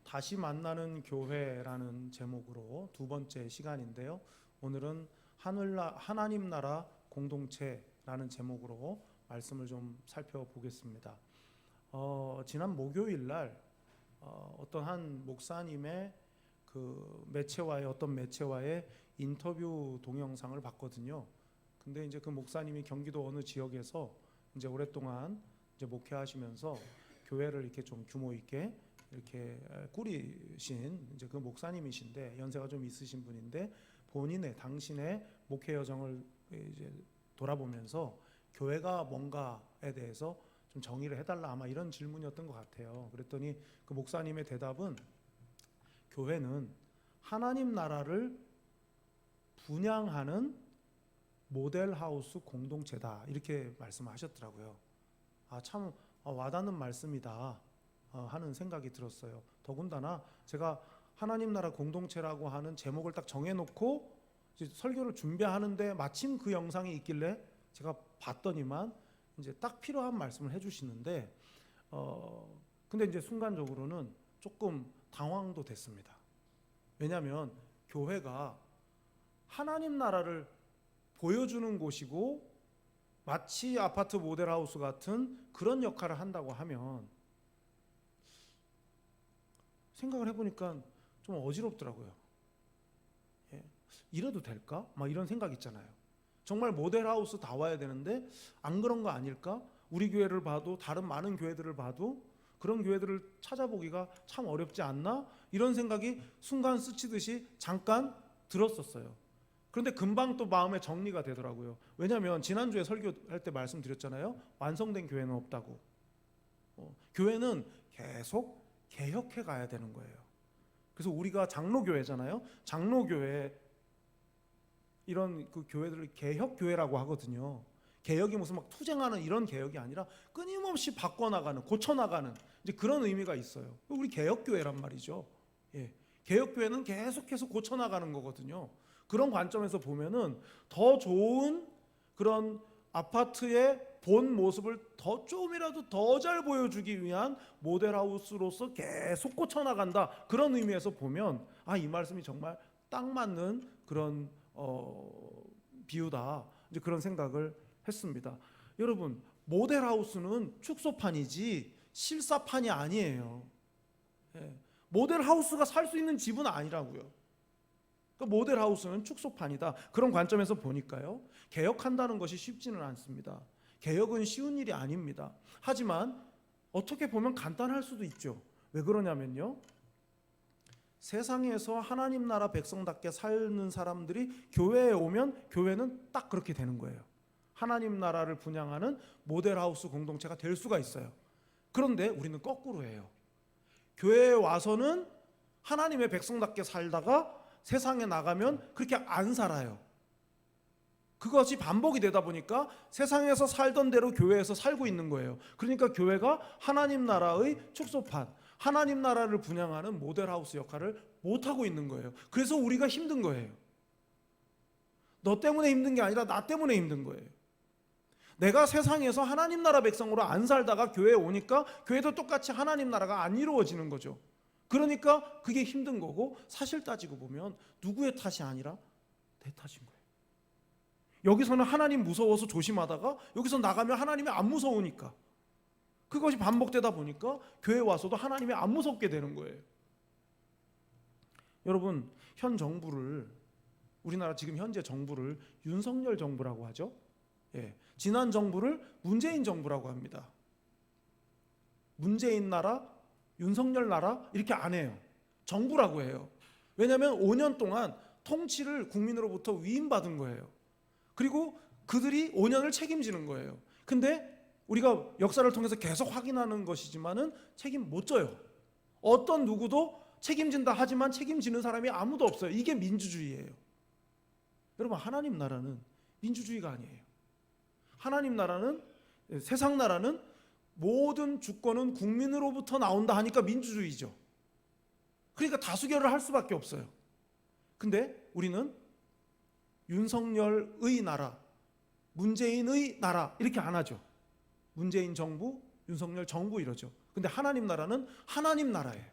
다시 만나는 교회라는 제목으로 두 번째 시간인데요. 오늘은 하나님 나라 공동체라는 제목으로 말씀을 좀 살펴보겠습니다. 지난 목요일 날 어떤 한 목사님의 어떤 매체와의 인터뷰 동영상을 봤거든요. 근데 이제 그 목사님이 경기도 어느 지역에서 이제 오랫동안 이제 목회하시면서 교회를 이렇게 좀 규모 있게 이렇게 꾸리신 이제 그 목사님이신데, 연세가 좀 있으신 분인데, 당신의 목회 여정을 이제 돌아보면서 교회가 뭔가에 대해서 좀 정의를 해달라, 아마 이런 질문이었던 것 같아요. 그랬더니 그 목사님의 대답은 교회는 하나님 나라를 분양하는 모델하우스 공동체다, 이렇게 말씀하셨더라고요. 참 와닿는 말씀이다 하는 생각이 들었어요. 더군다나 제가 하나님 나라 공동체라고 하는 제목을 딱 정해놓고 이제 설교를 준비하는데 마침 그 영상이 있길래 제가 봤더니만 이제 딱 필요한 말씀을 해주시는데, 근데 이제 순간적으로는 조금 당황도 됐습니다. 왜냐하면 교회가 하나님 나라를 보여주는 곳이고 마치 아파트 모델하우스 같은 그런 역할을 한다고 하면, 생각을 해보니까 좀 어지럽더라고요. 이래도 될까? 막 이런 생각 있잖아요. 정말 모델하우스 다 와야 되는데 안 그런 거 아닐까? 우리 교회를 봐도 다른 많은 교회들을 봐도 그런 교회들을 찾아보기가 참 어렵지 않나? 이런 생각이 순간 스치듯이 잠깐 들었었어요. 그런데 금방 또 마음에 정리가 되더라고요. 왜냐하면 지난주에 설교할 때 말씀드렸잖아요. 완성된 교회는 없다고. 교회는 계속 개혁해 가야 되는 거예요. 그래서 우리가 장로교회잖아요. 장로교회 이런 그 교회들을 개혁교회라고 하거든요. 개혁이 무슨 막 투쟁하는 이런 개혁이 아니라 끊임없이 바꿔나가는, 고쳐나가는 이제 그런 의미가 있어요. 우리 개혁교회란 말이죠. 개혁교회는 계속해서 고쳐나가는 거거든요. 그런 관점에서 보면은 더 좋은 그런 아파트의 본 모습을 더 조금이라도 더 잘 보여주기 위한 모델하우스로서 계속 고쳐나간다, 그런 의미에서 보면 이 말씀이 정말 딱 맞는 그런 비유다, 이제 그런 생각을 했습니다. 여러분, 모델하우스는 축소판이지 실사판이 아니에요. 모델하우스가 살 수 있는 집은 아니라고요. 모델하우스는 축소판이다. 그런 관점에서 보니까요, 개혁한다는 것이 쉽지는 않습니다. 개혁은 쉬운 일이 아닙니다. 하지만 어떻게 보면 간단할 수도 있죠. 왜 그러냐면요, 세상에서 하나님 나라 백성답게 사는 사람들이 교회에 오면 교회는 딱 그렇게 되는 거예요. 하나님 나라를 분양하는 모델하우스 공동체가 될 수가 있어요. 그런데 우리는 거꾸로 해요. 교회에 와서는 하나님의 백성답게 살다가 세상에 나가면 그렇게 안 살아요. 그것이 반복이 되다 보니까 세상에서 살던 대로 교회에서 살고 있는 거예요. 그러니까 교회가 하나님 나라의 축소판, 하나님 나라를 분양하는 모델하우스 역할을 못하고 있는 거예요. 그래서 우리가 힘든 거예요. 너 때문에 힘든 게 아니라 나 때문에 힘든 거예요. 내가 세상에서 하나님 나라 백성으로 안 살다가 교회에 오니까 교회도 똑같이 하나님 나라가 안 이루어지는 거죠. 그러니까 그게 힘든 거고, 사실 따지고 보면 누구의 탓이 아니라 내 탓인 거예요. 여기서는 하나님 무서워서 조심하다가 여기서 나가면 하나님이 안 무서우니까, 그것이 반복되다 보니까 교회 와서도 하나님이 안 무섭게 되는 거예요. 여러분, 우리나라 지금 현재 정부를 윤석열 정부라고 하죠. 지난 정부를 문재인 정부라고 합니다. 문재인 나라, 윤석열 나라 이렇게 안 해요. 정부라고 해요. 왜냐하면 5년 동안 통치를 국민으로부터 위임받은 거예요. 그리고 그들이 5년을 책임지는 거예요. 근데 우리가 역사를 통해서 계속 확인하는 것이지만은 책임 못 져요. 어떤 누구도 책임진다 하지만 책임지는 사람이 아무도 없어요. 이게 민주주의예요. 여러분, 하나님 나라는 민주주의가 아니에요. 하나님 나라는, 세상 나라는 모든 주권은 국민으로부터 나온다 하니까 민주주의죠. 그러니까 다수결을 할 수밖에 없어요. 근데 우리는 윤석열의 나라, 문재인의 나라 이렇게 안 하죠. 문재인 정부, 윤석열 정부 이러죠. 근데 하나님 나라는 하나님 나라예요.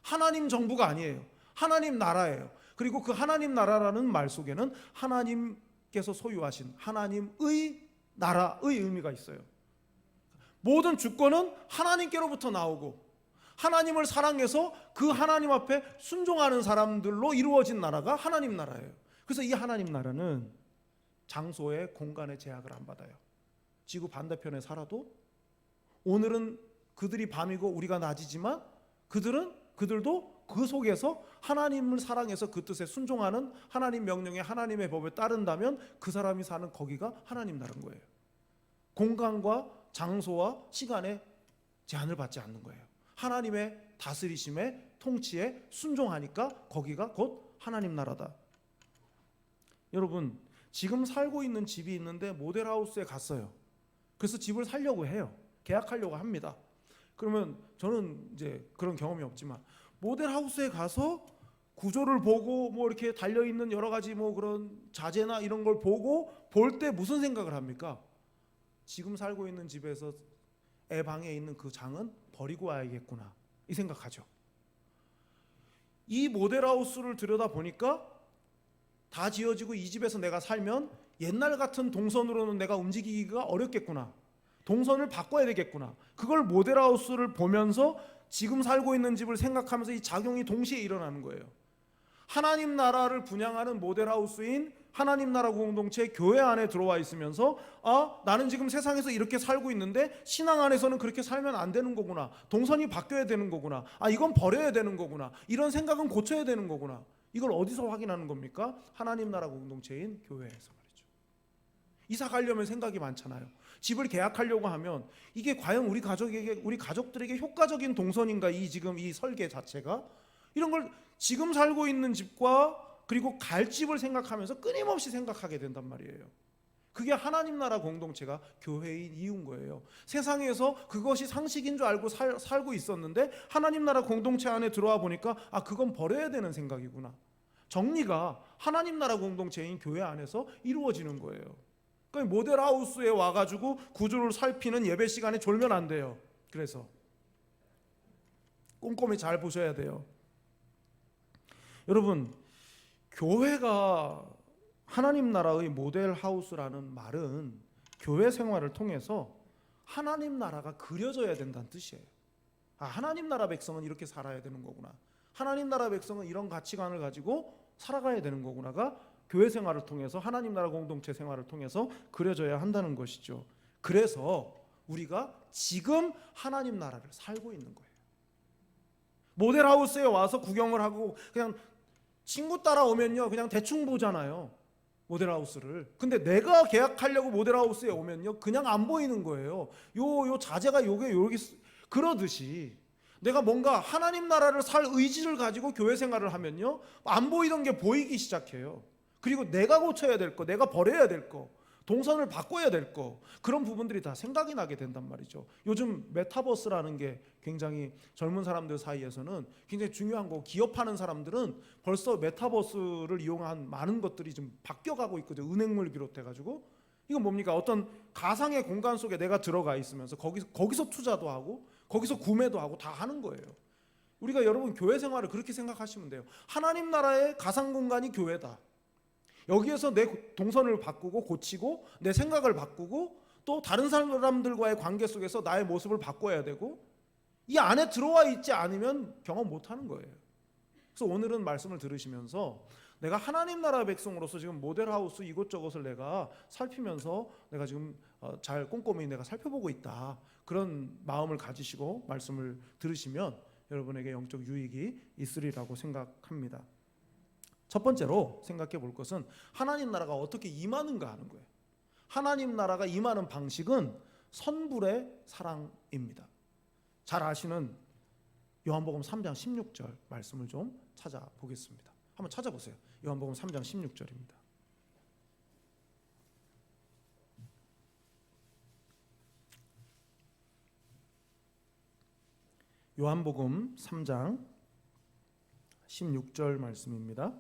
하나님 정부가 아니에요. 하나님 나라예요. 그리고 그 하나님 나라라는 말 속에는 하나님께서 소유하신 하나님의 나라의 의미가 있어요. 모든 주권은 하나님께로부터 나오고 하나님을 사랑해서 그 하나님 앞에 순종하는 사람들로 이루어진 나라가 하나님 나라예요. 그래서 이 하나님 나라는 장소의 공간의 제약을 안 받아요. 지구 반대편에 살아도 오늘은 그들이 밤이고 우리가 낮이지만 그들도 그 속에서 하나님을 사랑해서 그 뜻에 순종하는 하나님 명령에 하나님의 법에 따른다면 그 사람이 사는 거기가 하나님 나라인 거예요. 공간과 장소와 시간에 제한을 받지 않는 거예요. 하나님의 다스리심에 통치에 순종하니까 거기가 곧 하나님 나라다. 여러분, 지금 살고 있는 집이 있는데 모델하우스에 갔어요. 그래서 집을 살려고 해요. 계약하려고 합니다. 그러면 저는 이제 그런 경험이 없지만 모델하우스에 가서 구조를 보고 뭐 이렇게 달려있는 여러 가지 뭐 그런 자재나 이런 걸 보고 볼 때 무슨 생각을 합니까? 지금 살고 있는 집에서 애 방에 있는 그 장은 버리고 와야겠구나 이 생각하죠. 이 모델하우스를 들여다보니까 다 지어지고 이 집에서 내가 살면 옛날 같은 동선으로는 내가 움직이기가 어렵겠구나. 동선을 바꿔야 되겠구나. 그걸 모델하우스를 보면서 지금 살고 있는 집을 생각하면서 이 작용이 동시에 일어나는 거예요. 하나님 나라를 분양하는 모델하우스인 하나님 나라 공동체 교회 안에 들어와 있으면서 나는 지금 세상에서 이렇게 살고 있는데 신앙 안에서는 그렇게 살면 안 되는 거구나. 동선이 바뀌어야 되는 거구나. 이건 버려야 되는 거구나. 이런 생각은 고쳐야 되는 거구나. 이걸 어디서 확인하는 겁니까? 하나님 나라 공동체인 교회에서 말이죠. 이사 가려면 생각이 많잖아요. 집을 계약하려고 하면 이게 과연 우리 가족들에게 효과적인 동선인가? 지금 이 설계 자체가 이런 걸 지금 살고 있는 집과 그리고 갈 집을 생각하면서 끊임없이 생각하게 된단 말이에요. 그게 하나님 나라 공동체가 교회인 이유인 거예요. 세상에서 그것이 상식인 줄 알고 살고 있었는데 하나님 나라 공동체 안에 들어와 보니까 그건 버려야 되는 생각이구나. 정리가 하나님 나라 공동체인 교회 안에서 이루어지는 거예요. 그러니까 모델하우스에 와가지고 구조를 살피는 예배 시간에 졸면 안 돼요. 그래서 꼼꼼히 잘 보셔야 돼요. 여러분, 교회가 하나님 나라의 모델하우스라는 말은 교회 생활을 통해서 하나님 나라가 그려져야 된다는 뜻이에요. 하나님 나라 백성은 이렇게 살아야 되는 거구나. 하나님 나라 백성은 이런 가치관을 가지고 살아가야 되는 거구나가 교회 생활을 통해서 하나님 나라 공동체 생활을 통해서 그려져야 한다는 것이죠. 그래서 우리가 지금 하나님 나라를 살고 있는 거예요. 모델하우스에 와서 구경을 하고 그냥 친구 따라오면요 그냥 대충 보잖아요. 모델하우스를. 근데 내가 계약하려고 모델하우스에 오면요 그냥 안 보이는 거예요. 요 자재가 요게 그러듯이 내가 뭔가 하나님 나라를 살 의지를 가지고 교회 생활을 하면요 안 보이던 게 보이기 시작해요. 그리고 내가 고쳐야 될 거, 내가 버려야 될 거, 동선을 바꿔야 될 거, 그런 부분들이 다 생각이 나게 된단 말이죠. 요즘 메타버스라는 게 굉장히 젊은 사람들 사이에서는 굉장히 중요한 거, 기업하는 사람들은 벌써 메타버스를 이용한 많은 것들이 좀 바뀌어가고 있거든요. 은행물 비롯해가지고. 이건 뭡니까? 어떤 가상의 공간 속에 내가 들어가 있으면서 거기서 투자도 하고 거기서 구매도 하고 다 하는 거예요. 우리가 여러분 교회 생활을 그렇게 생각하시면 돼요. 하나님 나라의 가상 공간이 교회다. 여기에서 내 동선을 바꾸고 고치고 내 생각을 바꾸고 또 다른 사람들과의 관계 속에서 나의 모습을 바꿔야 되고 이 안에 들어와 있지 않으면 경험 못하는 거예요. 그래서 오늘은 말씀을 들으시면서 내가 하나님 나라 백성으로서 지금 모델하우스 이곳저곳을 내가 살피면서 내가 지금 잘 꼼꼼히 내가 살펴보고 있다. 그런 마음을 가지시고 말씀을 들으시면 여러분에게 영적 유익이 있으리라고 생각합니다. 첫 번째로 생각해 볼 것은 하나님 나라가 어떻게 임하는가 하는 거예요. 하나님 나라가 임하는 방식은 선불의 사랑입니다. 잘 아시는 요한복음 3장 16절 말씀을 좀 찾아보겠습니다. 한번 찾아보세요. 요한복음 3장 16절입니다. 요한복음 3장 16절 말씀입니다.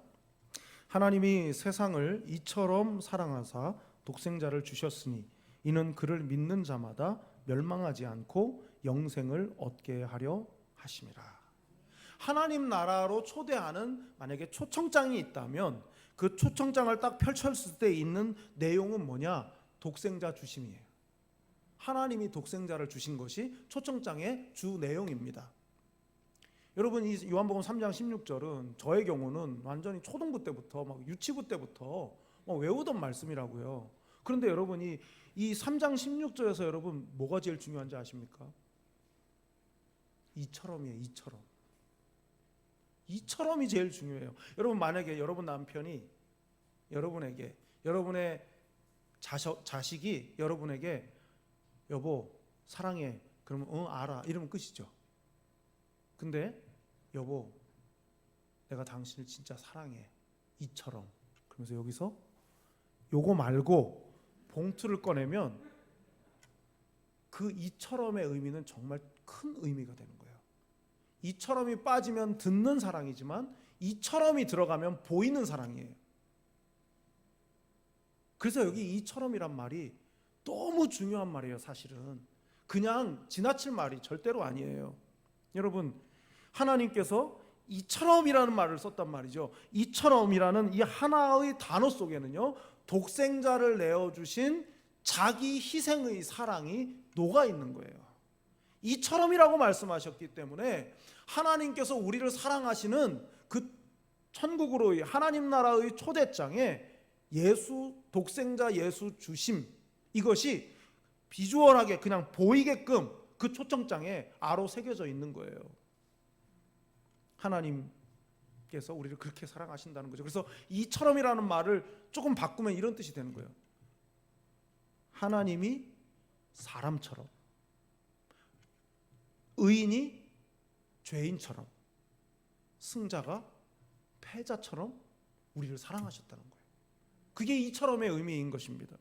하나님이 세상을 이처럼 사랑하사 독생자를 주셨으니 이는 그를 믿는 자마다 멸망하지 않고 영생을 얻게 하려 하심이라. 하나님 나라로 초대하는 만약에 초청장이 있다면 그 초청장을 딱 펼쳤을 때 있는 내용은 뭐냐? 독생자 주심이에요. 하나님이 독생자를 주신 것이 초청장의 주 내용입니다. 여러분, 이 요한복음 3장 16절은 저의 경우는 완전히 초등부 때부터 막 유치부 때부터 막 외우던 말씀이라고요. 그런데 여러분이 이 3장 16절에서 여러분 뭐가 제일 중요한지 아십니까? 이처럼이에요. 이처럼. 이처럼이 제일 중요해요. 여러분, 만약에 여러분 남편이 여러분에게, 여러분의 자식이 여러분에게 여보 사랑해 그러면 알아 이러면 끝이죠. 근데 여보 내가 당신을 진짜 사랑해 이처럼, 그러면서 여기서 요거 말고 봉투를 꺼내면 그 이처럼의 의미는 정말 큰 의미가 되는 거예요. 이처럼이 빠지면 듣는 사랑이지만 이처럼이 들어가면 보이는 사랑이에요. 그래서 여기 이처럼이란 말이 너무 중요한 말이에요. 사실은 그냥 지나칠 말이 절대로 아니에요. 여러분, 하나님께서 이처럼이라는 말을 썼단 말이죠. 이처럼이라는 이 하나의 단어 속에는요, 독생자를 내어주신 자기 희생의 사랑이 녹아 있는 거예요. 이처럼이라고 말씀하셨기 때문에 하나님께서 우리를 사랑하시는 그 천국으로의 하나님 나라의 초대장에 예수, 독생자 예수 주심, 이것이 비주얼하게 그냥 보이게끔 그 초청장에 아로 새겨져 있는 거예요. 하나님께서 우리를 그렇게 사랑하신다는 거죠. 그래서 이처럼이라는 말을 조금 바꾸면 이런 뜻이 되는 거예요. 하나님이 사람처럼, 의인이 죄인처럼, 승자가 패자처럼 우리를 사랑하셨다는 거예요. 그게 이처럼의 의미인 것입니다.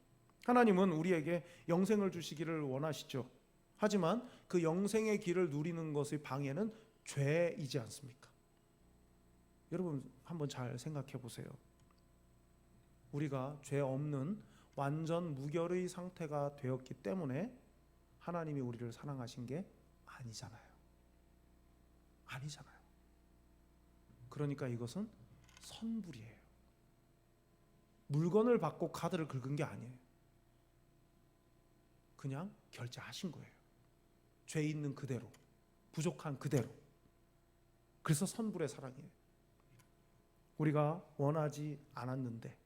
하나님은 우리에게 영생을 주시기를 원하시죠. 하지만 그 영생의 길을 누리는 것의 방해는 죄이지 않습니까? 여러분 한번 잘 생각해 보세요. 우리가 죄 없는 완전 무결의 상태가 되었기 때문에 하나님이 우리를 사랑하신 게 아니잖아요. 아니잖아요. 그러니까 이것은 선불이에요. 물건을 받고 카드를 긁은 게 아니에요. 그냥 결제하신 거예요. 죄 있는 그대로, 부족한 그대로. 그래서 선불의 사랑이에요. 우리가 원하지 않았는데,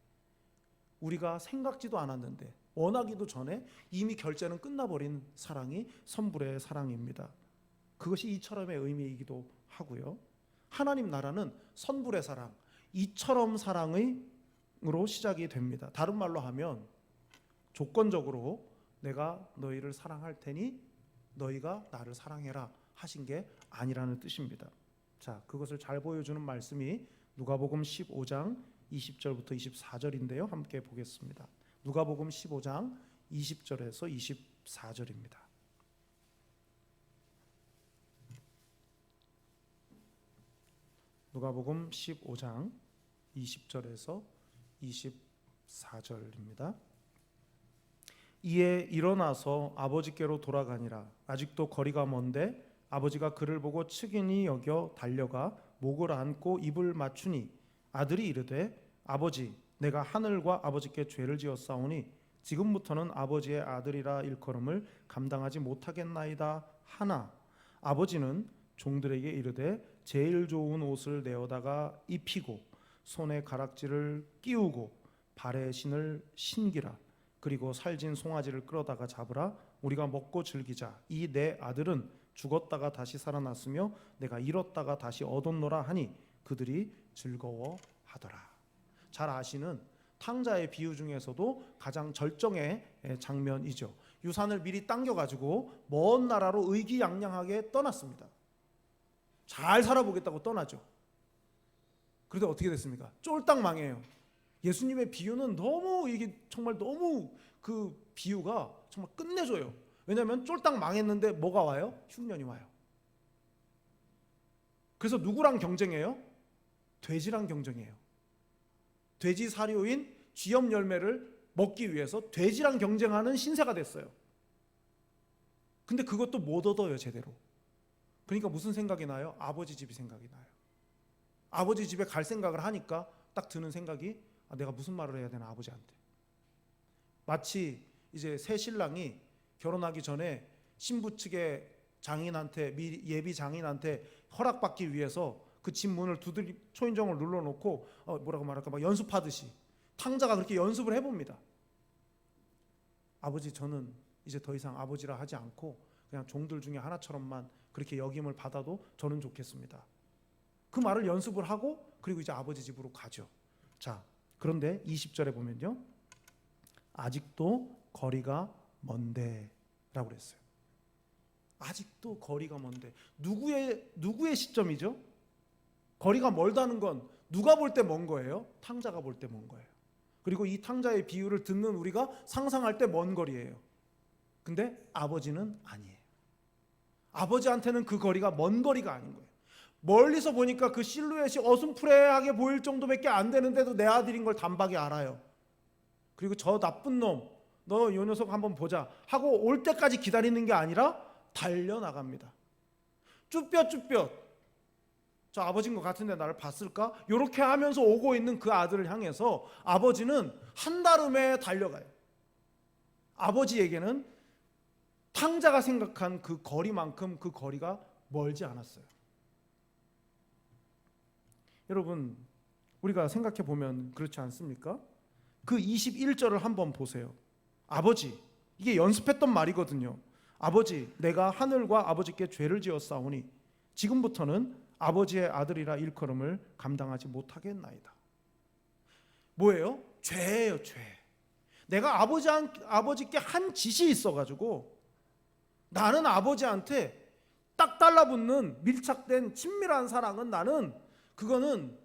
우리가 생각지도 않았는데, 원하기도 전에 이미 결제는 끝나버린 사랑이 선불의 사랑입니다. 그것이 이처럼의 의미이기도 하고요. 하나님 나라는 선불의 사랑, 이처럼 사랑으로 시작이 됩니다. 다른 말로 하면 조건적으로 내가 너희를 사랑할 테니 너희가 나를 사랑해라 하신 게 아니라는 뜻입니다. 자, 그것을 잘 보여주는 말씀이 누가복음 15장 20절부터 24절인데요. 함께 보겠습니다. 누가복음 15장 20절에서 24절입니다. 누가복음 15장 20절에서 24절입니다. 이에 일어나서 아버지께로 돌아가니라. 아직도 거리가 먼데 아버지가 그를 보고 측은히 여겨 달려가 목을 안고 입을 맞추니 아들이 이르되 아버지 내가 하늘과 아버지께 죄를 지었사오니 지금부터는 아버지의 아들이라 일컬음을 감당하지 못하겠나이다 하나 아버지는 종들에게 이르되 제일 좋은 옷을 내어다가 입히고 손에 가락지를 끼우고 발에 신을 신기라. 그리고 살진 송아지를 끌어다가 잡으라. 우리가 먹고 즐기자. 이 내 아들은 죽었다가 다시 살아났으며 내가 잃었다가 다시 얻었노라 하니 그들이 즐거워하더라. 잘 아시는 탕자의 비유 중에서도 가장 절정의 장면이죠. 유산을 미리 당겨가지고 먼 나라로 의기양양하게 떠났습니다. 잘 살아보겠다고 떠나죠. 그런데 어떻게 됐습니까? 쫄딱 망해요. 예수님의 비유는 너무 이게 정말 너무 그 비유가 정말 끝내줘요. 왜냐하면 쫄딱 망했는데 뭐가 와요? 흉년이 와요. 그래서 누구랑 경쟁해요? 돼지랑 경쟁해요. 돼지 사료인 쥐염 열매를 먹기 위해서 돼지랑 경쟁하는 신세가 됐어요. 근데 그것도 못 얻어요, 제대로. 그러니까 무슨 생각이 나요? 아버지 집이 생각이 나요. 아버지 집에 갈 생각을 하니까 딱 드는 생각이 내가 무슨 말을 해야 되나 아버지한테. 마치 이제 새 신랑이 결혼하기 전에 신부 측의 장인한테 예비 장인한테 허락받기 위해서 그 집 문을 두드리 초인종을 눌러놓고 뭐라고 말할까 막 연습하듯이 탕자가 그렇게 연습을 해봅니다. 아버지 저는 이제 더 이상 아버지라 하지 않고 그냥 종들 중에 하나처럼만 그렇게 여김을 받아도 저는 좋겠습니다. 그 말을 연습을 하고 그리고 이제 아버지 집으로 가죠. 자, 그런데 20절에 보면요. 아직도 거리가 먼데 라고 그랬어요. 아직도 거리가 먼데. 누구의 시점이죠? 거리가 멀다는 건 누가 볼 때 먼 거예요? 탕자가 볼 때 먼 거예요. 그리고 이 탕자의 비유를 듣는 우리가 상상할 때 먼 거리예요. 근데 아버지는 아니에요. 아버지한테는 그 거리가 먼 거리가 아닌 거예요. 멀리서 보니까 그 실루엣이 어슴푸레하게 보일 정도밖에 안 되는데도 내 아들인 걸 단박에 알아요. 그리고 저 나쁜 놈, 너 요 녀석 한번 보자 하고 올 때까지 기다리는 게 아니라 달려나갑니다. 쭈뼛쭈뼛 저 아버지인 것 같은데 나를 봤을까? 이렇게 하면서 오고 있는 그 아들을 향해서 아버지는 한달음에 달려가요. 아버지에게는 탕자가 생각한 그 거리만큼 그 거리가 멀지 않았어요. 여러분, 우리가 생각해 보면 그렇지 않습니까? 그 21절을 한번 보세요. 아버지, 이게 연습했던 말이거든요. 아버지, 내가 하늘과 아버지께 죄를 지었사오니 지금부터는 아버지의 아들이라 일컬음을 감당하지 못하겠나이다. 뭐예요? 죄예요, 죄. 내가 아버지께 한 짓이 있어가지고 나는 아버지한테 딱 달라붙는 밀착된 친밀한 사랑은 나는 그거는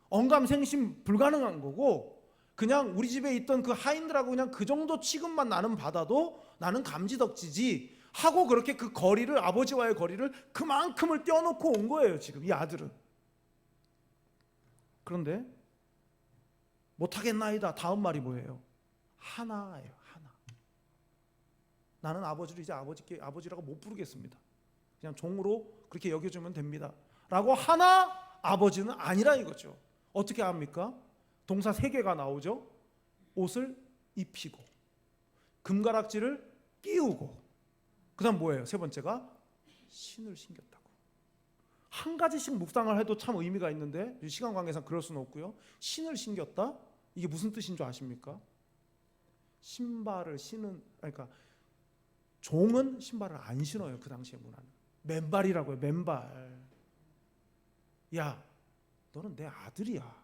언감생심 불가능한 거고 그냥 우리 집에 있던 그 하인들하고 그냥 그 정도 취급만 나는 받아도 나는 감지덕지지 하고 그렇게 그 거리를 아버지와의 거리를 그만큼을 떼어놓고 온 거예요. 지금 이 아들은. 그런데 못하겠나이다. 다음 말이 뭐예요? 하나예요. 하나. 나는 아버지를 이제 아버지라고 못 부르겠습니다. 그냥 종으로 그렇게 여겨주면 됩니다. 라고 하나 아버지는 아니라 이거죠. 어떻게 합니까? 동사 3개가 나오죠. 옷을 입히고 금가락지를 끼우고 그 다음 뭐예요? 세 번째가 신을 신겼다고. 한 가지씩 묵상을 해도 참 의미가 있는데 시간 관계상 그럴 수는 없고요. 신을 신겼다? 이게 무슨 뜻인 줄 아십니까? 신발을 신은 그러니까 종은 신발을 안 신어요. 그 당시의 문화는. 맨발이라고요. 맨발. 야, 너는 내 아들이야.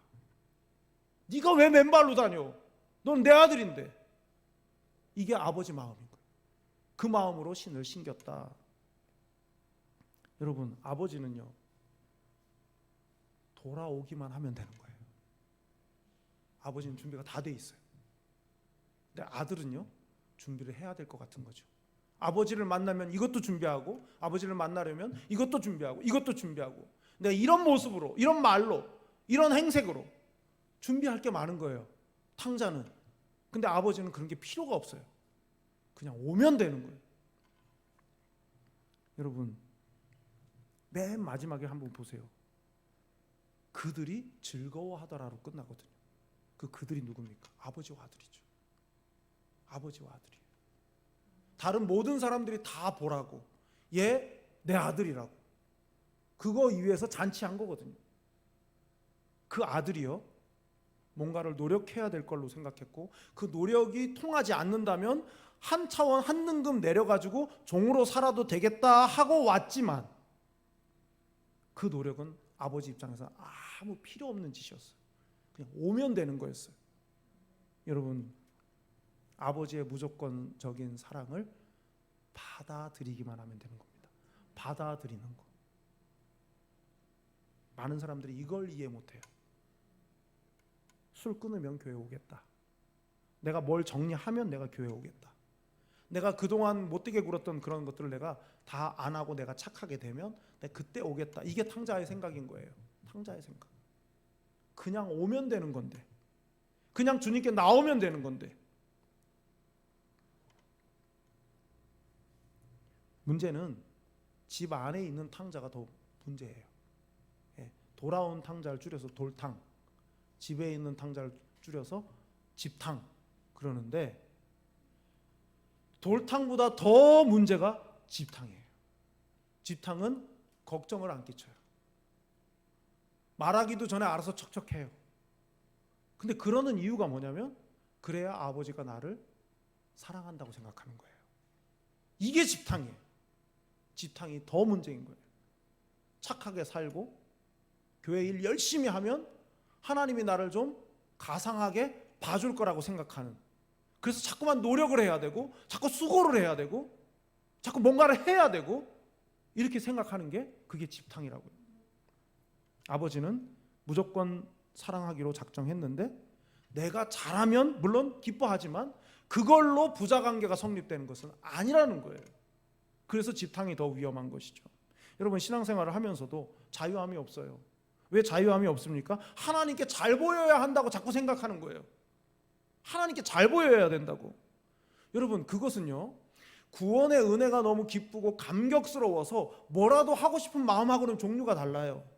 네가 왜 맨발로 다녀? 넌 내 아들인데. 이게 아버지 마음인 거예요. 그 마음으로 신을 신겼다. 여러분, 아버지는요 돌아오기만 하면 되는 거예요. 아버지는 준비가 다 돼 있어요. 근데 아들은요 준비를 해야 될 것 같은 거죠. 아버지를 만나면 이것도 준비하고 아버지를 만나려면 이것도 준비하고 이것도 준비하고 내가 이런 모습으로 이런 말로 이런 행색으로 준비할 게 많은 거예요. 탕자는. 근데 아버지는 그런 게 필요가 없어요. 그냥 오면 되는 거예요. 여러분, 맨 마지막에 한번 보세요. 그들이 즐거워하더라로 끝나거든요. 그들이 누굽니까? 아버지와 아들이죠. 아버지와 아들이에요. 다른 모든 사람들이 다 보라고 얘 내 아들이라고 그거 위해서 잔치한 거거든요. 그 아들이요 뭔가를 노력해야 될 걸로 생각했고 그 노력이 통하지 않는다면 한 차원 한 등급 내려가지고 종으로 살아도 되겠다 하고 왔지만 그 노력은 아버지 입장에서 아무 필요 없는 짓이었어요. 그냥 오면 되는 거였어요. 여러분, 아버지의 무조건적인 사랑을 받아들이기만 하면 되는 겁니다. 받아들이는 거. 많은 사람들이 이걸 이해 못해요. 술 끊으면 교회 오겠다. 내가 뭘 정리하면 내가 교회 오겠다. 내가 그동안 못되게 굴었던 그런 것들을 내가 다 안 하고 내가 착하게 되면 내가 그때 오겠다. 이게 탕자의 생각인 거예요. 탕자의 생각. 그냥 오면 되는 건데. 그냥 주님께 나오면 되는 건데. 문제는 집 안에 있는 탕자가 더 문제예요. 예, 돌아온 탕자를 줄여서 돌탕, 집에 있는 탕자를 줄여서 집탕 그러는데, 돌탕보다 더 문제가 집탕이에요. 집탕은 걱정을 안 끼쳐요. 말하기도 전에 알아서 척척해요. 근데 그러는 이유가 뭐냐면, 그래야 아버지가 나를 사랑한다고 생각하는 거예요. 이게 집탕이에요. 집탕이 더 문제인 거예요. 착하게 살고 교회 일 열심히 하면 하나님이 나를 좀 가상하게 봐줄 거라고 생각하는, 그래서 자꾸만 노력을 해야 되고 자꾸 수고를 해야 되고 자꾸 뭔가를 해야 되고 이렇게 생각하는 게 그게 집탕이라고요. 아버지는 무조건 사랑하기로 작정했는데, 내가 잘하면 물론 기뻐하지만 그걸로 부자관계가 성립되는 것은 아니라는 거예요. 그래서 집탕이 더 위험한 것이죠. 여러분, 신앙생활을 하면서도 자유함이 없어요. 왜 자유함이 없습니까? 하나님께 잘 보여야 한다고 자꾸 생각하는 거예요. 하나님께 잘 보여야 된다고. 여러분, 그것은요, 구원의 은혜가 너무 기쁘고 감격스러워서 뭐라도 하고 싶은 마음하고는 종류가 달라요.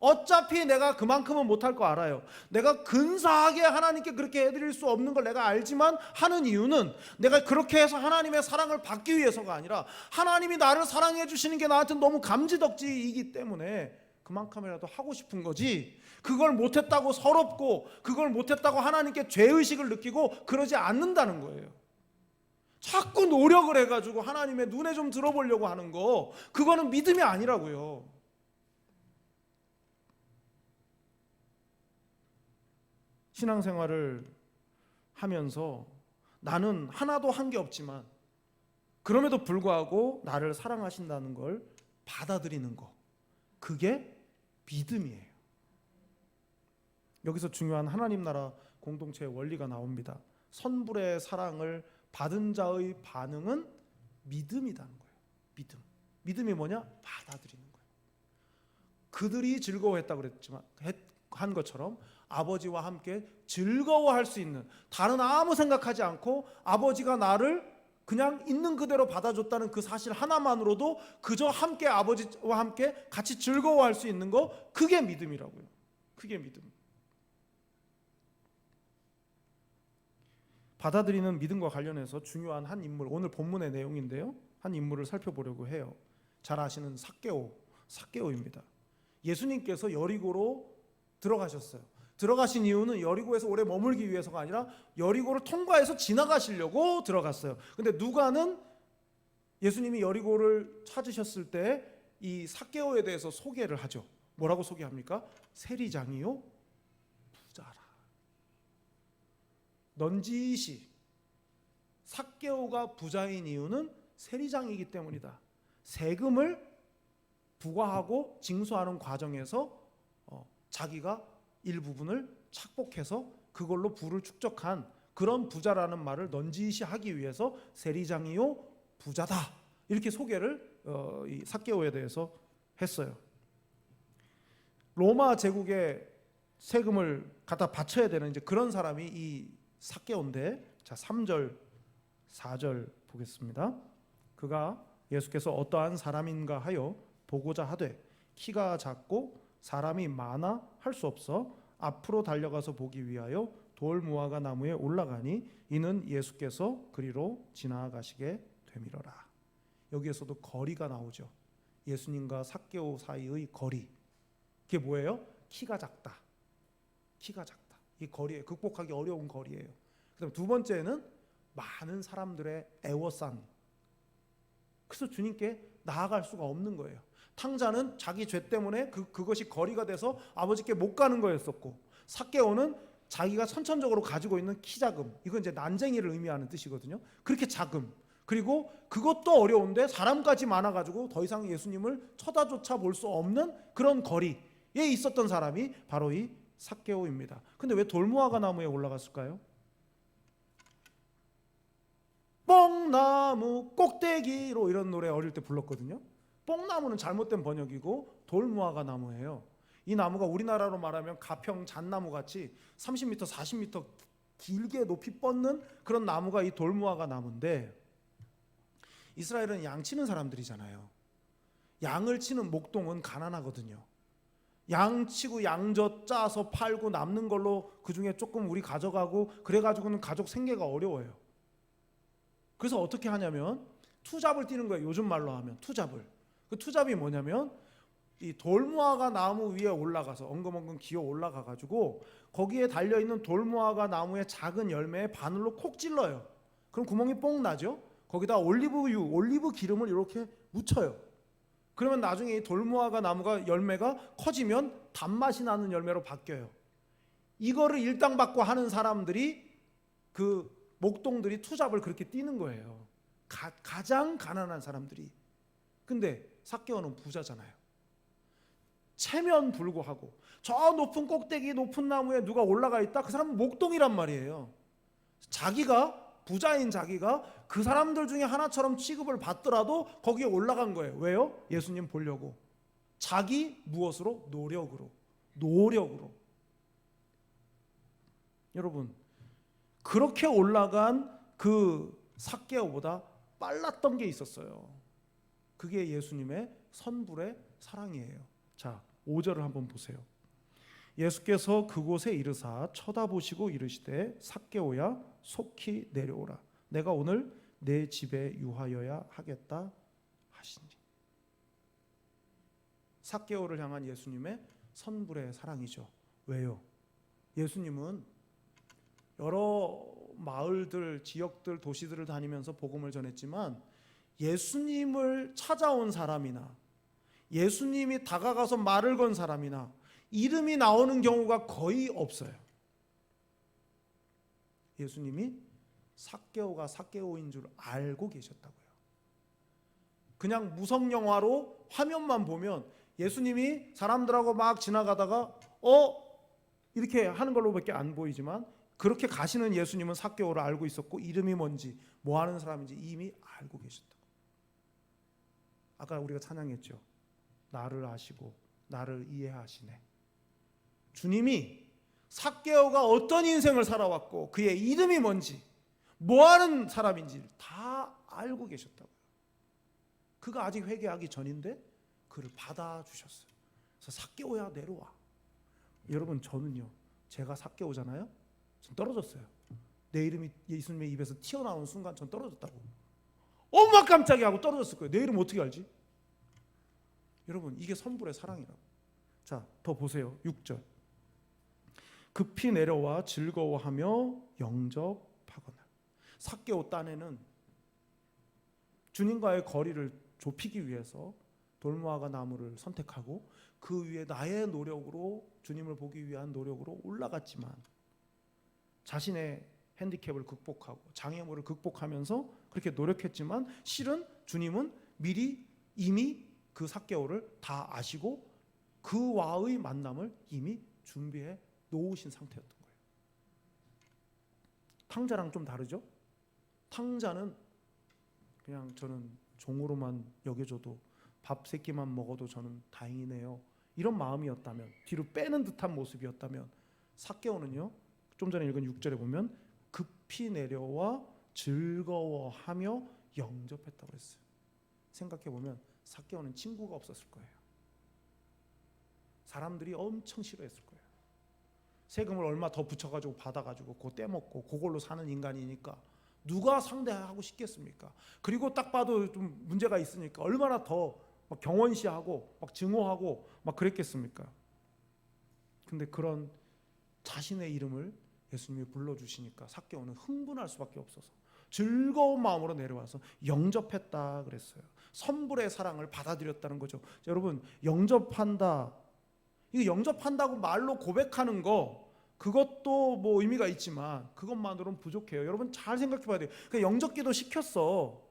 어차피 내가 그만큼은 못할 거 알아요. 내가 근사하게 하나님께 그렇게 해드릴 수 없는 걸 내가 알지만 하는 이유는, 내가 그렇게 해서 하나님의 사랑을 받기 위해서가 아니라 하나님이 나를 사랑해 주시는 게 나한테 너무 감지덕지이기 때문에 그만큼이라도 하고 싶은 거지, 그걸 못했다고 서럽고 그걸 못했다고 하나님께 죄의식을 느끼고 그러지 않는다는 거예요. 자꾸 노력을 해가지고 하나님의 눈에 좀 들어보려고 하는 거, 그거는 믿음이 아니라고요. 신앙생활을 하면서 나는 하나도 한 게 없지만 그럼에도 불구하고 나를 사랑하신다는 걸 받아들이는 거, 그게 믿음이에요. 여기서 중요한 하나님 나라 공동체의 원리가 나옵니다. 선불의 사랑을 받은 자의 반응은 믿음이라는 거예요. 믿음. 믿음이 뭐냐? 받아들이는 거예요. 그들이 즐거워했다고 그랬지만 한 것처럼 아버지와 함께 즐거워할 수 있는, 다른 아무 생각하지 않고 아버지가 나를 그냥 있는 그대로 받아줬다는 그 사실 하나만으로도 그저 함께 아버지와 함께 같이 즐거워할 수 있는 거, 그게 믿음이라고요. 그게 믿음. 받아들이는 믿음과 관련해서 중요한 한 인물, 오늘 본문의 내용인데요, 한 인물을 살펴보려고 해요. 잘 아시는 삭개오입니다. 예수님께서 여리고로 들어가셨어요. 들어가신 이유는 여리고에서 오래 머물기 위해서가 아니라 여리고를 통과해서 지나가시려고 들어갔어요. 근데 누가는 예수님이 여리고를 찾으셨을 때 이 삭개오에 대해서 소개를 하죠. 뭐라고 소개합니까? 세리장이요 부자라. 넌지시 삭개오가 부자인 이유는 세리장이기 때문이다. 세금을 부과하고 징수하는 과정에서 자기가 일부분을 착복해서 그걸로 부를 축적한 그런 부자라는 말을 넌지시하기 위해서 세리장이요 부자다, 이렇게 소개를 이 삭개오에 대해서 했어요. 로마 제국의 세금을 갖다 바쳐야 되는 이제 그런 사람이 이 삭개오인데, 자 3절 4절 보겠습니다. 그가 예수께서 어떠한 사람인가 하여 보고자 하되 키가 작고 사람이 많아 할 수 없어 앞으로 달려가서 보기 위하여 돌 무화과 나무에 올라가니 이는 예수께서 그리로 지나가시게 되밀어라. 여기에서도 거리가 나오죠. 예수님과 삭개오 사이의 거리. 그게 뭐예요? 키가 작다. 키가 작다. 이 거리에 극복하기 어려운 거리예요. 그다음 두 번째는 많은 사람들의 애워싼. 그래서 주님께 나아갈 수가 없는 거예요. 탕자는 자기 죄 때문에 그것이 거리가 돼서 아버지께 못 가는 거였었고, 삭개오는 자기가 선천적으로 가지고 있는 키자금, 이건 이제 난쟁이를 의미하는 뜻이거든요. 그렇게 자금, 그리고 그것도 어려운데 사람까지 많아가지고 더 이상 예수님을 쳐다조차 볼 수 없는 그런 거리에 있었던 사람이 바로 이 삭개오입니다. 근데 왜 돌무화과 나무에 올라갔을까요? 뽕나무 꼭대기로, 이런 노래 어릴 때 불렀거든요. 뽕나무는 잘못된 번역이고 돌무화과 나무예요. 이 나무가 우리나라로 말하면 가평 잣나무 같이 30m, 40m 길게 높이 뻗는 그런 나무가 이 돌무화과 나무인데, 이스라엘은 양 치는 사람들이잖아요. 양을 치는 목동은 가난하거든요. 양 치고 양젓 짜서 팔고 남는 걸로 그중에 조금 우리 가져가고 그래가지고는 가족 생계가 어려워요. 그래서 어떻게 하냐면 투잡을 뛰는 거예요. 요즘 말로 하면 투잡을. 그 투잡이 뭐냐면 이 돌무화과 나무 위에 올라가서 엉금엉금 기어 올라가가지고 거기에 달려있는 돌무화과 나무의 작은 열매에 바늘로 콕 찔러요. 그럼 구멍이 뽕 나죠. 거기다 올리브유, 올리브 기름을 이렇게 묻혀요. 그러면 나중에 이 돌무화과 나무가 열매가 커지면 단맛이 나는 열매로 바뀌어요. 이거를 일당받고 하는 사람들이 그 목동들이 투잡을 그렇게 뛰는 거예요. 가장 가난한 사람들이. 근데 삭개오는 부자잖아요. 체면 불구하고 저 높은 꼭대기 높은 나무에 누가 올라가 있다? 그 사람은 목동이란 말이에요. 자기가 부자인 자기가 그 사람들 중에 하나처럼 취급을 받더라도 거기에 올라간 거예요. 왜요? 예수님 보려고. 자기 무엇으로? 노력으로. 여러분, 그렇게 올라간 그 삭개오보다 빨랐던 게 있었어요. 그게 예수님의 선불의 사랑이에요. 자, 5절을 한번 보세요. 예수께서 그곳에 이르사 쳐다보시고 이르시되 삭개오야 속히 내려오라. 내가 오늘 내 집에 유하여야 하겠다 하시니. 삭개오를 향한 예수님의 선불의 사랑이죠. 왜요? 예수님은 여러 마을들, 지역들, 도시들을 다니면서 복음을 전했지만 예수님을 찾아온 사람이나 예수님이 다가가서 말을 건 사람이나 이름이 나오는 경우가 거의 없어요. 예수님이 삭개오가 삭개오인 줄 알고 계셨다고요. 그냥 무성 영화로 화면만 보면 예수님이 사람들하고 막 지나가다가 이렇게 하는 걸로밖에 안 보이지만 그렇게 가시는 예수님은 삭개오를 알고 있었고 이름이 뭔지 뭐 하는 사람인지 이미 알고 계셨다고. 아까 우리가 찬양했죠. 나를 아시고 나를 이해하시네. 주님이 삭개오가 어떤 인생을 살아왔고 그의 이름이 뭔지 뭐 하는 사람인지 다 알고 계셨다고요. 그가 아직 회개하기 전인데 그를 받아주셨어요. 그래서 삭개오야 내려와. 여러분, 저는요, 제가 삭개오잖아요. 전 떨어졌어요. 내 이름이 예수님의 입에서 튀어나오는 순간 전 떨어졌다고. 엄마 깜짝이야 하고 떨어졌을 거예요. 내 이름 어떻게 알지? 여러분, 이게 선불의 사랑이라고. 자, 더 보세요. 6절. 급히 내려와 즐거워하며 영접하거늘. 삭개오 딴에는 주님과의 거리를 좁히기 위해서 돌무화과 나무를 선택하고 그 위에 나의 노력으로 주님을 보기 위한 노력으로 올라갔지만 자신의 핸디캡을 극복하고 장애물을 극복하면서 그렇게 노력했지만 실은 주님은 미리 이미 그 삭개오를 다 아시고 그와의 만남을 이미 준비해 놓으신 상태였던 거예요. 탕자랑 좀 다르죠? 탕자는 그냥 저는 종으로만 여겨줘도 밥 세 끼만 먹어도 저는 다행이네요. 이런 마음이었다면, 뒤로 빼는 듯한 모습이었다면, 삭개오는요, 좀 전에 읽은 6절에 보면 급히 내려와 즐거워하며 영접했다고 했어요. 생각해보면 삭개오는 친구가 없었을 거예요. 사람들이 엄청 싫어했을 거예요. 세금을 얼마 더 붙여가지고 받아가지고 그거 떼먹고 그걸로 사는 인간이니까 누가 상대하고 싶겠습니까? 그리고 딱 봐도 좀 문제가 있으니까 얼마나 더 막 경원시하고 막 증오하고 막 그랬겠습니까? 근데 그런 자신의 이름을 예수님이 불러주시니까 삭개오는 흥분할 수밖에 없어서 즐거운 마음으로 내려와서 영접했다 그랬어요. 선불의 사랑을 받아들였다는 거죠. 여러분, 영접한다, 이거 영접한다고 말로 고백하는 거 그것도 뭐 의미가 있지만 그것만으로는 부족해요. 여러분 잘 생각해 봐야 돼요. 그냥 영접기도 시켰어.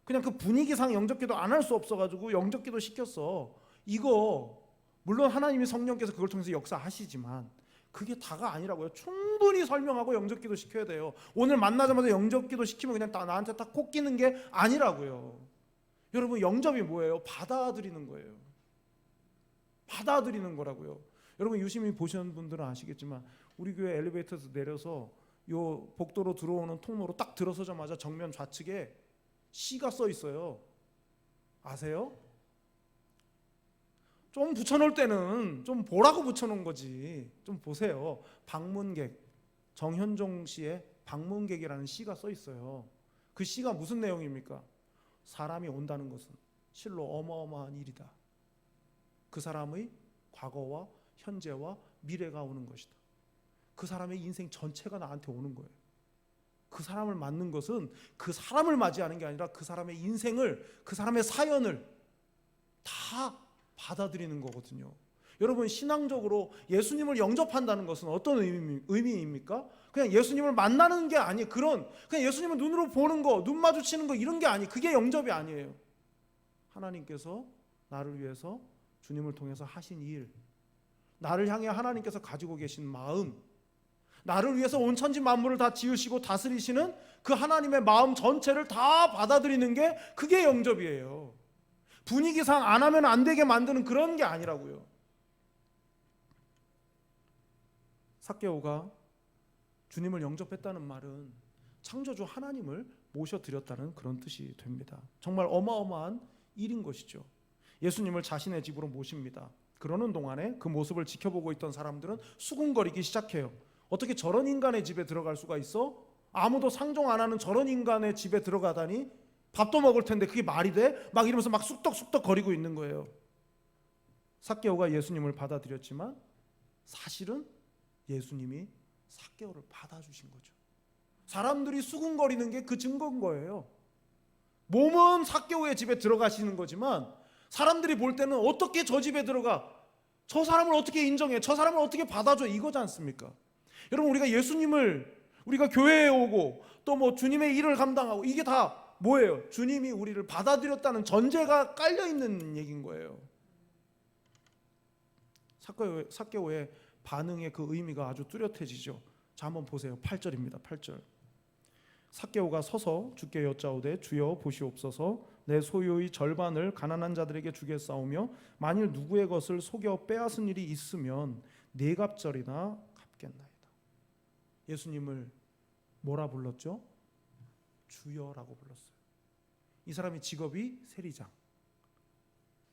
그냥 그 분위기상 영접기도 안 할 수 없어가지고 영접기도 시켰어. 이거 물론 하나님이 성령께서 그걸 통해서 역사하시지만 그게 다가 아니라고요. 충분히 설명하고 영접기도 시켜야 돼요. 오늘 만나자마자 영접기도 시키면 그냥 나한테 딱 콕 끼는 게 아니라고요. 여러분, 영접이 뭐예요? 받아들이는 거예요. 받아들이는 거라고요. 여러분, 유심히 보시는 분들은 아시겠지만 우리 교회 엘리베이터에서 내려서 요 복도로 들어오는 통로로 딱 들어서자마자 정면 좌측에 시가 써 있어요. 아세요? 좀 붙여놓을 때는 좀 보라고 붙여놓은 거지. 좀 보세요. 방문객, 정현종 씨의 방문객이라는 시가 써 있어요. 그 시가 무슨 내용입니까? 사람이 온다는 것은 실로 어마어마한 일이다. 그 사람의 과거와 현재와 미래가 오는 것이다. 그 사람의 인생 전체가 나한테 오는 거예요. 그 사람을 맞는 것은 그 사람을 맞이하는 게 아니라 그 사람의 인생을, 그 사람의 사연을 다 받아들이는 거거든요. 여러분, 신앙적으로 예수님을 영접한다는 것은 어떤 의미입니까? 그냥 예수님을 만나는 게 아니에요. 그냥 예수님을 눈으로 보는 거, 눈 마주치는 거 이런 게 아니에요. 그게 영접이 아니에요. 하나님께서 나를 위해서 주님을 통해서 하신 일, 나를 향해 하나님께서 가지고 계신 마음, 나를 위해서 온 천지 만물을 다 지으시고 다스리시는 그 하나님의 마음 전체를 다 받아들이는 게 그게 영접이에요. 분위기상 안 하면 안 되게 만드는 그런 게 아니라고요. 삭개오가 주님을 영접했다는 말은 창조주 하나님을 모셔드렸다는 그런 뜻이 됩니다. 정말 어마어마한 일인 것이죠. 예수님을 자신의 집으로 모십니다. 그러는 동안에 그 모습을 지켜보고 있던 사람들은 수군거리기 시작해요. 어떻게 저런 인간의 집에 들어갈 수가 있어? 아무도 상종 안 하는 저런 인간의 집에 들어가다니, 밥도 먹을 텐데 그게 말이 돼? 막 이러면서 막 쑥덕쑥덕 거리고 있는 거예요. 삭개오가 예수님을 받아들였지만 사실은 예수님이 삭개오를 받아주신 거죠. 사람들이 수군거리는 게 그 증거인 거예요. 몸은 삭개오의 집에 들어가시는 거지만 사람들이 볼 때는 어떻게 저 집에 들어가? 저 사람을 어떻게 인정해? 저 사람을 어떻게 받아줘? 이거지 않습니까? 여러분, 우리가 예수님을, 우리가 교회에 오고 또 뭐 주님의 일을 감당하고 이게 다 뭐예요? 주님이 우리를 받아들였다는 전제가 깔려있는 얘기인 거예요. 삭개오의 반응의 그 의미가 아주 뚜렷해지죠. 자, 한번 보세요. 8절입니다. 8절. 삭개오가 서서 주께 여짜오되 주여 보시옵소서, 내 소유의 절반을 가난한 자들에게 주겠사오며 만일 누구의 것을 속여 빼앗은 일이 있으면 네 갑절이나 갚겠나이다. 예수님을 뭐라 불렀죠? 주여라고 불렀어요. 이 사람의 직업이 세리장,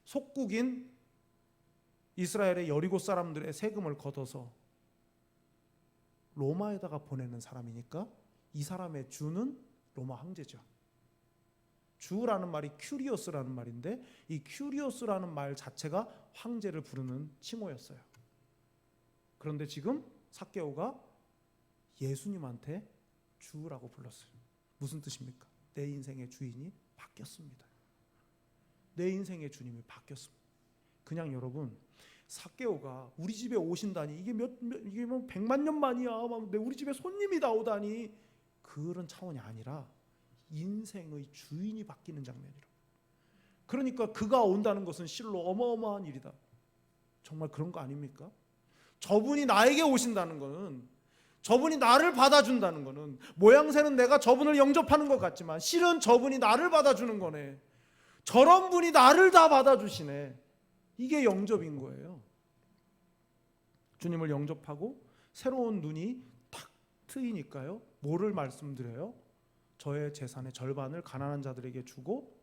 속국인 이스라엘의 여리고 사람들의 세금을 걷어서 로마에다가 보내는 사람이니까 이 사람의 주는 로마 황제죠. 주라는 말이 큐리오스라는 말인데 이 큐리오스라는 말 자체가 황제를 부르는 칭호였어요. 그런데 지금 삭개오가 예수님한테 주라고 불렀어요. 무슨 뜻입니까? 내 인생의 주인이 바뀌었습니다. 내 인생의 주님이 바뀌었습니다. 그냥 여러분, 삭개오가 우리 집에 오신다니 이게 뭐 100만 년 만이야. 우리 집에 손님이 다 오다니 그런 차원이 아니라 인생의 주인이 바뀌는 장면이라고. 그러니까 그가 온다는 것은 실로 어마어마한 일이다. 정말 그런 거 아닙니까? 저분이 나에게 오신다는 것은, 저분이 나를 받아준다는 것은, 모양새는 내가 저분을 영접하는 것 같지만 실은 저분이 나를 받아주는 거네. 저런 분이 나를 다 받아주시네. 이게 영접인 거예요. 주님을 영접하고 새로운 눈이 탁 트이니까요, 뭐를 말씀드려요? 저의 재산의 절반을 가난한 자들에게 주고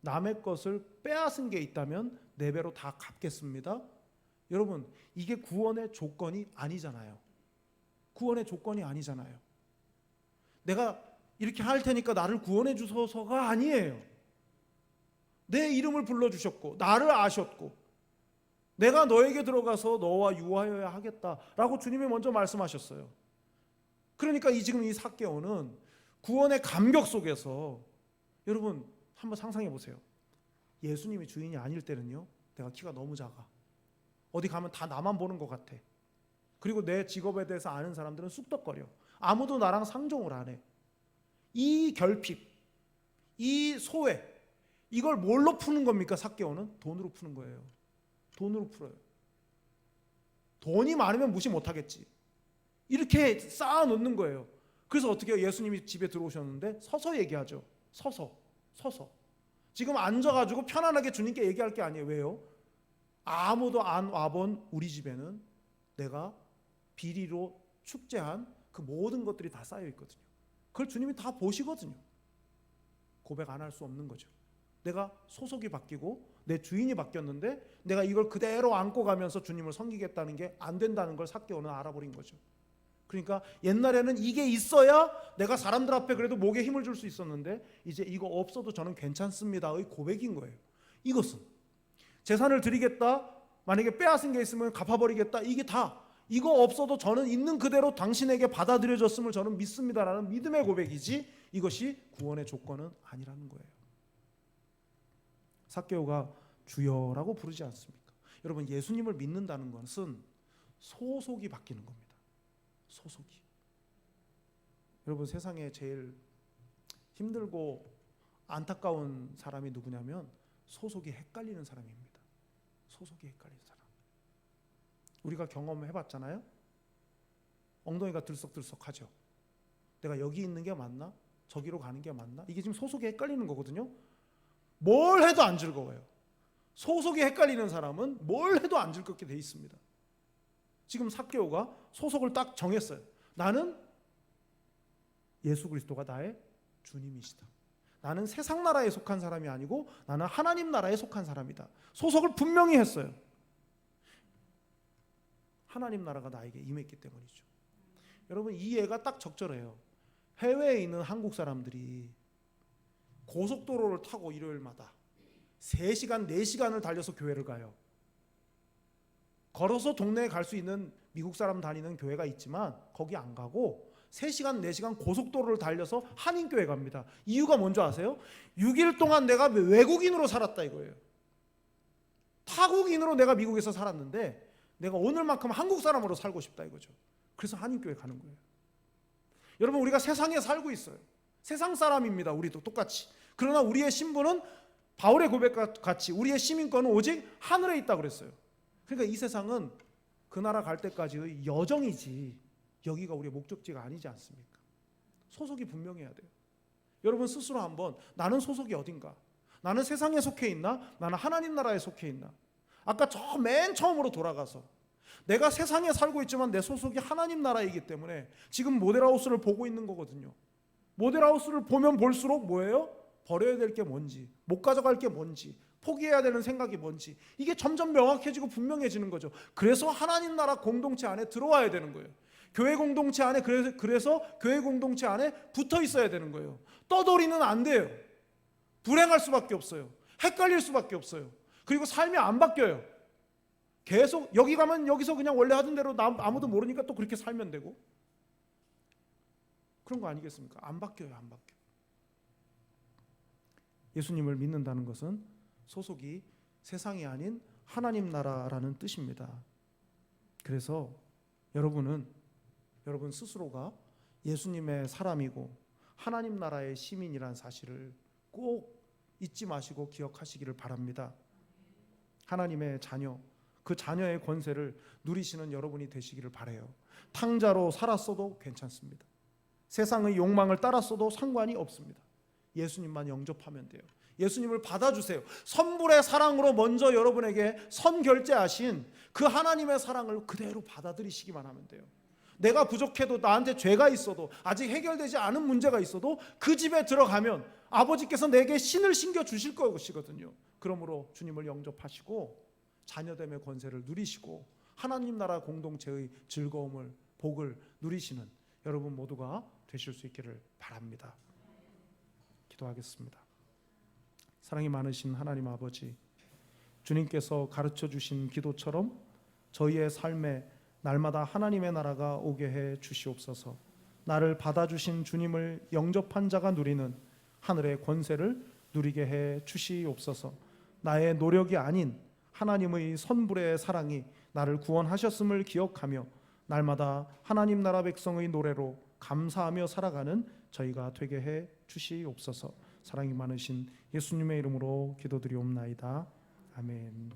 남의 것을 빼앗은 게 있다면 4배로 다 갚겠습니다. 여러분, 이게 구원의 조건이 아니잖아요. 구원의 조건이 아니잖아요. 내가 이렇게 할 테니까 나를 구원해 주소서가 아니에요. 내 이름을 불러주셨고 나를 아셨고 내가 너에게 들어가서 너와 유하여야 하겠다라고 주님이 먼저 말씀하셨어요. 그러니까 지금 이 삭개오는 구원의 감격 속에서, 여러분 한번 상상해 보세요. 예수님이 주인이 아닐 때는요, 내가 키가 너무 작아. 어디 가면 다 나만 보는 것 같아. 그리고 내 직업에 대해서 아는 사람들은 쑥덕거려. 아무도 나랑 상종을 안 해. 이 결핍, 이 소외, 이걸 뭘로 푸는 겁니까? 삭개오는 돈으로 푸는 거예요. 돈으로 풀어요. 돈이 많으면 무시 못하겠지. 이렇게 쌓아놓는 거예요. 그래서 어떻게 해요? 예수님이 집에 들어오셨는데 서서 얘기하죠. 서서. 지금 앉아가지고 편안하게 주님께 얘기할 게 아니에요. 왜요? 아무도 안 와본 우리 집에는 내가 비리로 축제한 그 모든 것들이 다 쌓여 있거든요. 그걸 주님이 다 보시거든요. 고백 안 할 수 없는 거죠. 내가 소속이 바뀌고 내 주인이 바뀌었는데 내가 이걸 그대로 안고 가면서 주님을 섬기겠다는 게 안 된다는 걸 삭개오는 알아버린 거죠. 그러니까 옛날에는 이게 있어야 내가 사람들 앞에 그래도 목에 힘을 줄 수 있었는데 이제 이거 없어도 저는 괜찮습니다의 고백인 거예요. 이것은 재산을 드리겠다, 만약에 빼앗은 게 있으면 갚아버리겠다, 이게 다 이거 없어도 저는 있는 그대로 당신에게 받아들여졌음을 저는 믿습니다라는 믿음의 고백이지 이것이 구원의 조건은 아니라는 거예요. 삭개오가 주여라고 부르지 않습니까? 여러분, 예수님을 믿는다는 것은 소속이 바뀌는 겁니다. 소속이. 여러분, 세상에 제일 힘들고 안타까운 사람이 누구냐면 소속이 헷갈리는 사람입니다. 소속이 헷갈리는 사람. 우리가 경험해봤잖아요. 엉덩이가 들썩들썩하죠. 내가 여기 있는 게 맞나? 저기로 가는 게 맞나? 이게 지금 소속이 헷갈리는 거거든요. 뭘 해도 안 즐거워요. 소속이 헷갈리는 사람은 뭘 해도 안 즐겁게 돼 있습니다. 지금 삭개오가 소속을 딱 정했어요. 나는 예수 그리스도가 나의 주님이시다. 나는 세상 나라에 속한 사람이 아니고 나는 하나님 나라에 속한 사람이다. 소속을 분명히 했어요. 하나님 나라가 나에게 임했기 때문이죠. 여러분, 이 예가 딱 적절해요. 해외에 있는 한국 사람들이 고속도로를 타고 일요일마다 3시간, 4시간을 달려서 교회를 가요. 걸어서 동네에 갈 수 있는 미국 사람 다니는 교회가 있지만 거기 안 가고 3시간, 4시간 고속도로를 달려서 한인교회 갑니다. 이유가 뭔지 아세요? 6일 동안 내가 외국인으로 살았다 이거예요. 타국인으로 내가 미국에서 살았는데 내가 오늘만큼 한국 사람으로 살고 싶다 이거죠. 그래서 한인교회 가는 거예요. 여러분, 우리가 세상에 살고 있어요. 세상 사람입니다. 우리도 똑같이. 그러나 우리의 신분은 바울의 고백과 같이 우리의 시민권은 오직 하늘에 있다고 그랬어요. 그러니까 이 세상은 그 나라 갈 때까지의 여정이지 여기가 우리의 목적지가 아니지 않습니까? 소속이 분명해야 돼요. 여러분 스스로 한번 나는 소속이 어딘가? 나는 세상에 속해 있나? 나는 하나님 나라에 속해 있나? 아까 저 맨 처음으로 돌아가서 내가 세상에 살고 있지만 내 소속이 하나님 나라이기 때문에 지금 모델하우스를 보고 있는 거거든요. 모델하우스를 보면 볼수록 뭐예요? 버려야 될 게 뭔지, 못 가져갈 게 뭔지, 포기해야 되는 생각이 뭔지 이게 점점 명확해지고 분명해지는 거죠. 그래서 하나님 나라 공동체 안에 들어와야 되는 거예요. 교회 공동체 안에 그래서 교회 공동체 안에 붙어 있어야 되는 거예요. 떠돌이는 안 돼요. 불행할 수밖에 없어요. 헷갈릴 수밖에 없어요. 그리고 삶이 안 바뀌어요. 계속 여기 가면 여기서 그냥 원래 하던 대로 아무도 모르니까 또 그렇게 살면 되고 그런 거 아니겠습니까? 안 바뀌어요. 안 바뀌어요. 예수님을 믿는다는 것은 소속이 세상이 아닌 하나님 나라라는 뜻입니다. 그래서 여러분 스스로가 예수님의 사람이고 하나님 나라의 시민이란 사실을 꼭 잊지 마시고 기억하시기를 바랍니다. 하나님의 자녀, 그 자녀의 권세를 누리시는 여러분이 되시기를 바라요. 탕자로 살았어도 괜찮습니다. 세상의 욕망을 따랐어도 상관이 없습니다. 예수님만 영접하면 돼요. 예수님을 받아주세요. 선불의 사랑으로 먼저 여러분에게 선결제하신 그 하나님의 사랑을 그대로 받아들이시기만 하면 돼요. 내가 부족해도 나한테 죄가 있어도 아직 해결되지 않은 문제가 있어도 그 집에 들어가면 아버지께서 내게 신을 신겨 주실 것이거든요. 그러므로 주님을 영접하시고 자녀됨의 권세를 누리시고 하나님 나라 공동체의 즐거움을 복을 누리시는 여러분 모두가 되실 수 있기를 바랍니다. 기도하겠습니다. 사랑이 많으신 하나님 아버지, 주님께서 가르쳐 주신 기도처럼 저희의 삶에 날마다 하나님의 나라가 오게 해 주시옵소서. 나를 받아주신 주님을 영접한 자가 누리는 하늘의 권세를 누리게 해 주시옵소서. 나의 노력이 아닌 하나님의 선불의 사랑이 나를 구원하셨음을 기억하며 날마다 하나님 나라 백성의 노래로 감사하며 살아가는 저희가 되게 해 주시옵소서. 사랑이 많으신 예수님의 이름으로 기도드리옵나이다. 아멘.